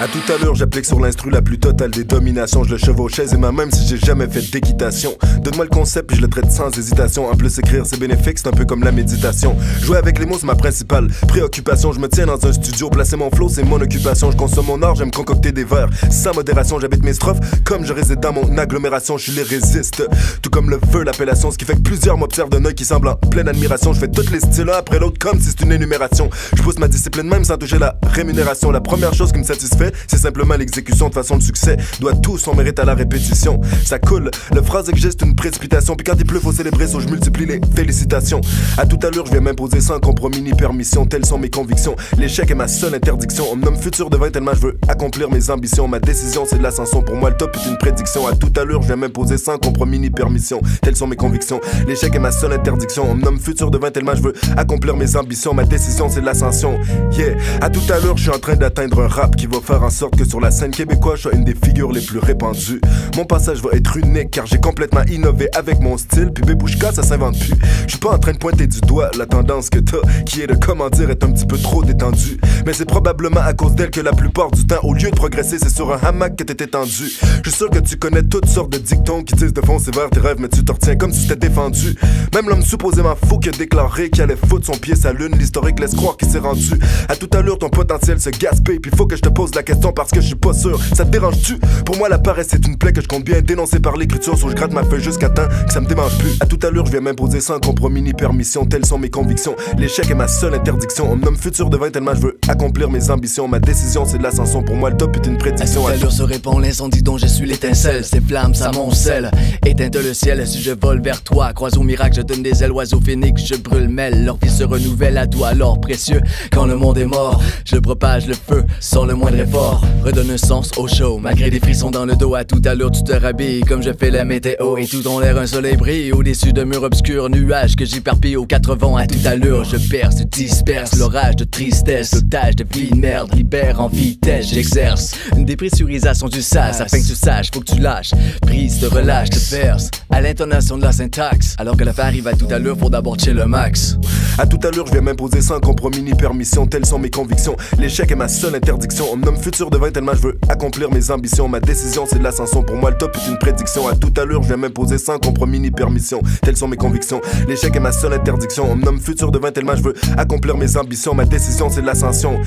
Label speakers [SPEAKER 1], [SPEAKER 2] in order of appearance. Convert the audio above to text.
[SPEAKER 1] À tout à l'heure, j'applique sur l'instru la plus totale des dominations. Je le chevauche aisément même si j'ai jamais fait d'équitation. Donne-moi le concept puis je le traite sans hésitation. En plus, écrire c'est bénéfique, c'est un peu comme la méditation. Jouer avec les mots c'est ma principale préoccupation. Je me tiens dans un studio, placer mon flow c'est mon occupation. Je consomme mon art, j'aime concocter des vers sans modération. J'habite mes strophes comme je réside dans mon agglomération. Je suis les résiste, tout comme le veut l'appellation. Ce qui fait que plusieurs m'observent d'un œil qui semble en pleine admiration. Je fais tous les styles l'un après l'autre comme si c'est une énumération. Je pousse ma discipline même sans toucher la rémunération. La première chose qui me satisfait c'est simplement l'exécution. De façon le succès doit tout son mérite à la répétition. Ça coule, le phrase existe une précipitation. Puis quand il pleut faut célébrer, so je multiplie les félicitations. À toute allure je viens m'imposer sans compromis ni permission. Telles sont mes convictions, l'échec est ma seule interdiction. On me nomme futur de 20 tellement je veux accomplir mes ambitions. Ma décision c'est de l'ascension, pour moi le top est une prédiction. À toute allure je viens m'imposer sans compromis ni permission. Telles sont mes convictions, l'échec est ma seule interdiction. On me nomme futur de 20 tellement je veux accomplir mes ambitions. Ma décision c'est de l'ascension, yeah. À toute allure je suis en train d'atteindre un rap qui va faire en sorte que sur la scène québécoise je sois une des figures les plus répandues. Mon passage va être unique car j'ai complètement innové avec mon style. Puis Bébouchka ça s'invente plus. Je suis pas en train de pointer du doigt la tendance que t'as, qui est de comment dire est un petit peu trop détendue. Mais c'est probablement à cause d'elle que la plupart du temps au lieu de progresser c'est sur un hamac que t'es étendu. Je suis sûr que tu connais toutes sortes de dictons qui disent de foncer vers tes rêves mais tu te retiens comme si c'était défendu. Même l'homme supposément fou qui a déclaré qu'il allait foutre son pied sa lune, l'historique laisse croire qu'il s'est rendu. À tout à l'heure ton potentiel se gaspille. Puis faut que je te pose la question parce que je suis pas sûr. Ça te dérange-tu? Pour moi la paresse c'est une plaie que je compte bien dénoncer par l'écriture. So je gratte ma feuille jusqu'à temps que ça me démange plus. À tout à l'heure je viens m'imposer sans compromis ni permission. Telles sont mes convictions, l'échec est ma seule interdiction. On me nomme futur de 20 tellement je veux accomplir mes ambitions. Ma décision c'est de l'ascension, pour moi le top est une prédiction.
[SPEAKER 2] À tout à l'heure se répand l'incendie dont je suis l'étincelle. Ces flammes s'amoncellent, éteinte le ciel. Si je vole vers toi, croise au miracle, je donne des ailes. Oiseau phénix, je brûle mêle. Leur vie se renouvelle à toi l'or précieux. Quand le monde est mort, je propage le feu sans le moindre effort. Redonne un sens au show, malgré des frissons dans le dos. À tout à l'heure tu te rhabilles comme je fais la météo. Et tout en l'air un soleil brille au-dessus de murs obscurs. Nuages que j'éparpille aux quatre vents. À tout à l'heure je perce, disperse l'orage de tristesse. L'otage de vie de merde, libère en vitesse. J'exerce une dépressurisation du sas afin que tu saches, faut que tu lâches. Prise, te relâche, te verse à l'intonation de la syntaxe. Alors que la fin arrive à tout à l'heure, faut d'abord chill le max.
[SPEAKER 1] À tout à l'heure je viens m'imposer sans compromis ni permission. Telles sont mes convictions, l'échec est ma seule interdiction. On me nomme futur de 20 tellement je veux accomplir mes ambitions. Ma décision c'est de l'ascension, pour moi le top est une prédiction. À tout à l'heure je viens m'imposer sans compromis ni permission. Telles sont mes convictions, l'échec est ma seule interdiction. On me nomme futur de 20 tellement je veux accomplir mes ambitions. Ma décision c'est de l'ascension.